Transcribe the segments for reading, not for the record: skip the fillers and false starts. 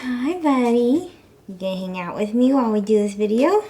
Hi, buddy. You gonna hang out with me while we do this video?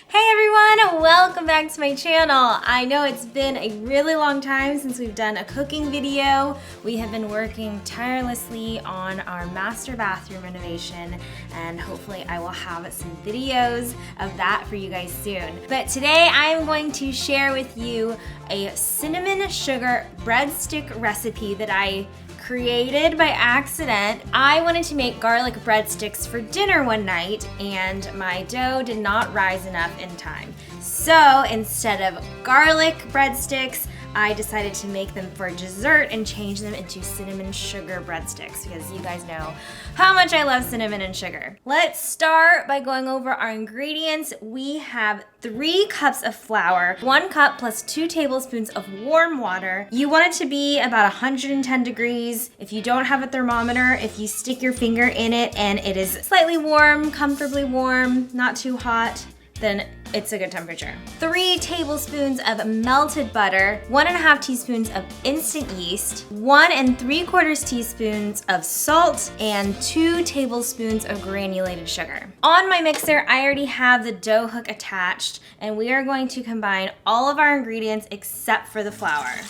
Hey everyone, welcome back to my channel. I know it's been a really long time since we've done a cooking video. We have been working tirelessly on our master bathroom renovation, and hopefully I will have some videos of that for you guys soon. But today I am going to share with you a cinnamon sugar breadstick recipe that I created by accident. I wanted to make garlic breadsticks for dinner one night and my dough did not rise enough in time. So instead of garlic breadsticks, I decided to make them for dessert and change them into cinnamon sugar breadsticks because you guys know how much I love cinnamon and sugar. Let's start by going over our ingredients. We have 3 cups of flour, 1 cup plus 2 tablespoons of warm water. You want it to be about 110 degrees. If you don't have a thermometer, if you stick your finger in it and it is slightly warm, comfortably warm, not too hot, then it's a good temperature. 3 tablespoons of melted butter, 1.5 teaspoons of instant yeast, 1 3/4 teaspoons of salt, and 2 tablespoons of granulated sugar. On my mixer, I already have the dough hook attached, and we are going to combine all of our ingredients except for the flour.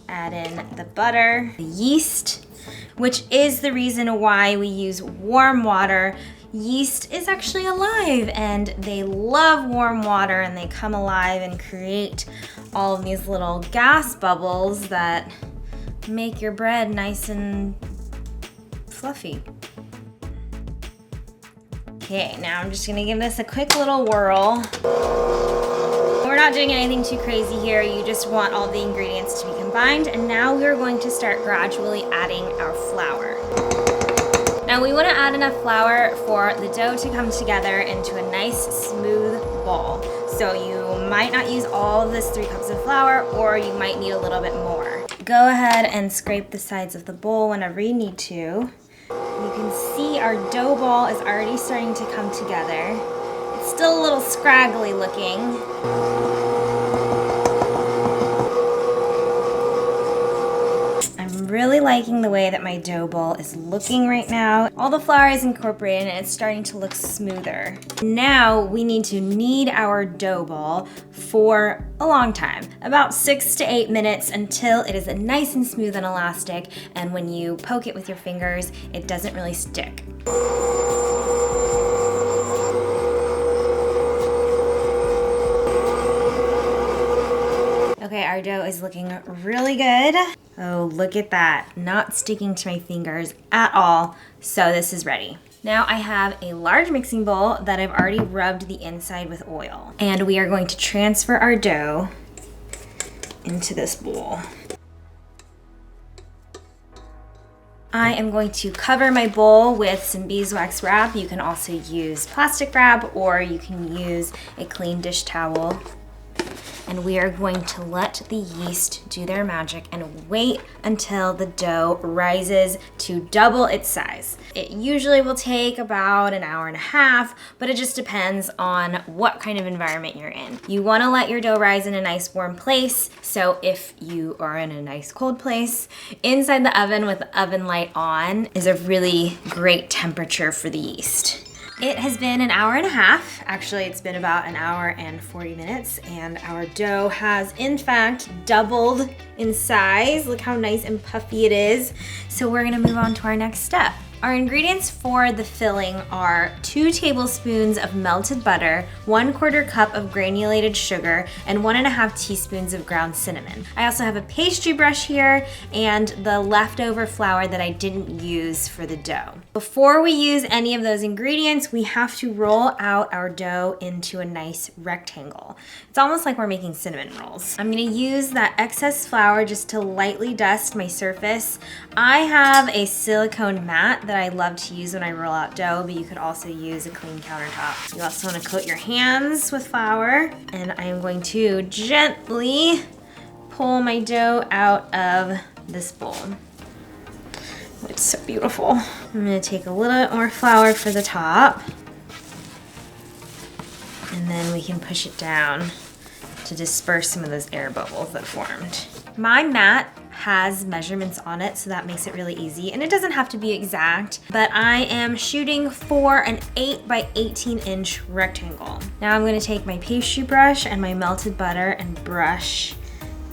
Add in the butter, the yeast, which is the reason why we use warm water. Yeast is actually alive and they love warm water and they come alive and create all of these little gas bubbles that make your bread nice and fluffy. Okay, now I'm just gonna give this a quick little whirl. We're not doing anything too crazy here. You just want all the ingredients to be combined, and now we're going to start gradually adding our flour. Now we want to add enough flour for the dough to come together into a nice smooth ball. So you might not use all of this 3 cups of flour, or you might need a little bit more. Go ahead and scrape the sides of the bowl whenever you need to. You can see our dough ball is already starting to come together. It's still a little scraggly looking. Really liking the way that my dough ball is looking right now. All the flour is incorporated and it's starting to look smoother. Now we need to knead our dough ball for a long time, about 6 to 8 minutes, until it is nice and smooth and elastic, and when you poke it with your fingers, it doesn't really stick. Okay, our dough is looking really good. Oh, look at that. Not sticking to my fingers at all. So this is ready. Now I have a large mixing bowl that I've already rubbed the inside with oil. And we are going to transfer our dough into this bowl. I am going to cover my bowl with some beeswax wrap. You can also use plastic wrap, or you can use a clean dish towel. And we are going to let the yeast do their magic and wait until the dough rises to double its size. It usually will take about an hour and a half, but it just depends on what kind of environment you're in. You want to let your dough rise in a nice warm place, so if you are in a nice cold place, inside the oven with the oven light on is a really great temperature for the yeast. It has been an hour and a half. Actually, it's been about an hour and 40 minutes, and our dough has in fact doubled in size. Look how nice and puffy it is. So we're gonna move on to our next step. Our ingredients for the filling are 2 tablespoons of melted butter, 1/4 cup of granulated sugar, and 1.5 teaspoons of ground cinnamon. I also have a pastry brush here and the leftover flour that I didn't use for the dough. Before we use any of those ingredients, we have to roll out our dough into a nice rectangle. It's almost like we're making cinnamon rolls. I'm gonna use that excess flour just to lightly dust my surface. I have a silicone mat that I love to use when I roll out dough, but you could also use a clean countertop. You also want to coat your hands with flour, and I am going to gently pull my dough out of this bowl. It's so beautiful. I'm going to take a little bit more flour for the top, and then we can push it down to disperse some of those air bubbles that formed. My mat has measurements on it, so that makes it really easy. And it doesn't have to be exact, but I am shooting for an 8 by 18 inch rectangle. Now I'm gonna take my pastry brush and my melted butter and brush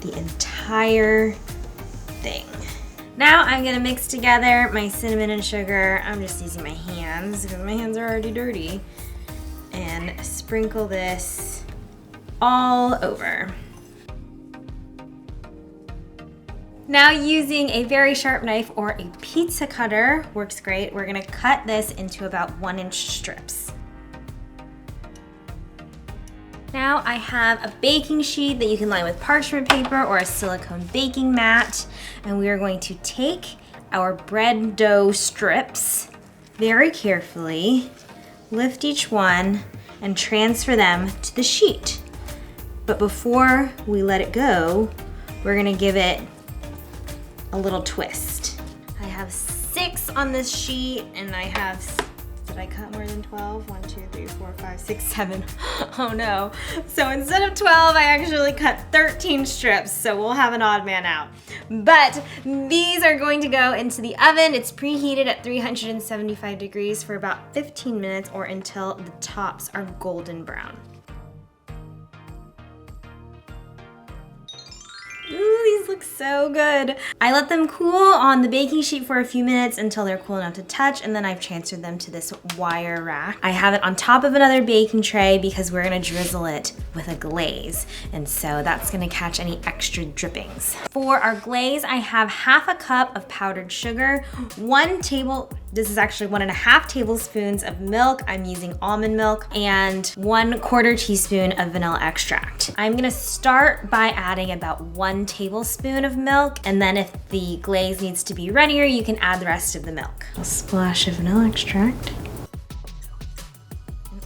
the entire thing. Now I'm gonna mix together my cinnamon and sugar. I'm just using my hands because my hands are already dirty. And sprinkle this all over. Now using a very sharp knife or a pizza cutter works great. We're gonna cut this into about 1-inch strips. Now I have a baking sheet that you can line with parchment paper or a silicone baking mat. And we are going to take our bread dough strips very carefully, lift each one, and transfer them to the sheet. But before we let it go, we're gonna give it a little twist. I have 6 on this sheet, and I have, did I cut more than 12? 1, 2, 3, 4, 5, 6, 7. Oh no. So instead of 12, I actually cut 13 strips, so we'll have an odd man out. But these are going to go into the oven. It's preheated at 375 degrees for about 15 minutes or until the tops are golden brown. Ooh, these look so good. I let them cool on the baking sheet for a few minutes until they're cool enough to touch, and then I've transferred them to this wire rack. I have it on top of another baking tray because we're gonna drizzle it with a glaze, and so that's gonna catch any extra drippings. For our glaze, I have 1/2 cup of powdered sugar, this is actually 1.5 tablespoons of milk. I'm using almond milk, and 1/4 teaspoon of vanilla extract. I'm gonna start by adding about 1 tablespoon of milk, and then if the glaze needs to be runnier, you can add the rest of the milk. A splash of vanilla extract.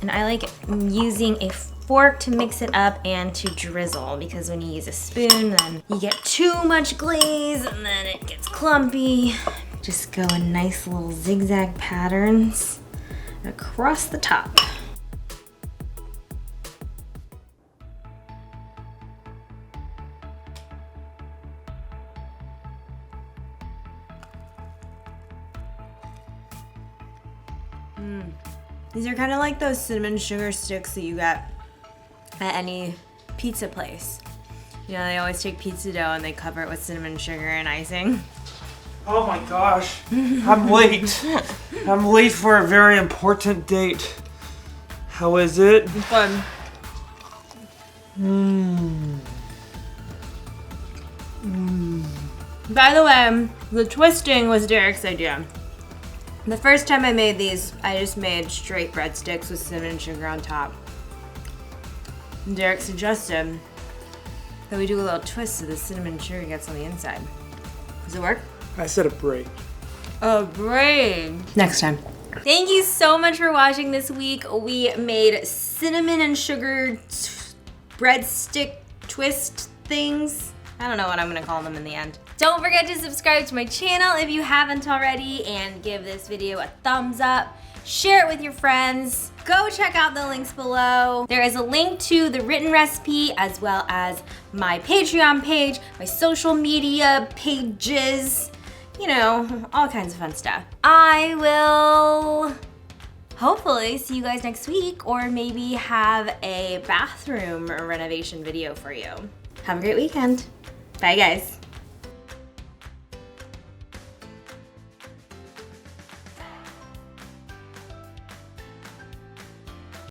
And I like using a fork to mix it up and to drizzle, because when you use a spoon, then you get too much glaze and then it gets clumpy. Just go in nice little zigzag patterns across the top. These are kind of like those cinnamon sugar sticks that you get at any pizza place. You know, they always take pizza dough and they cover it with cinnamon sugar and icing. Oh my gosh, I'm late. I'm late for a very important date. How is it? It's fun. By the way, the twisting was Derek's idea. The first time I made these, I just made straight breadsticks with cinnamon sugar on top. Derek suggested that we do a little twist so the cinnamon sugar gets on the inside. Does it work? I said a braid. A braid. Next time. Thank you so much for watching this week. We made cinnamon and sugar breadstick twist things. I don't know what I'm gonna call them in the end. Don't forget to subscribe to my channel if you haven't already, and give this video a thumbs up. Share it with your friends. Go check out the links below. There is a link to the written recipe as well as my Patreon page, my social media pages, you know, all kinds of fun stuff. I will hopefully see you guys next week, or maybe have a bathroom renovation video for you. Have a great weekend. Bye guys.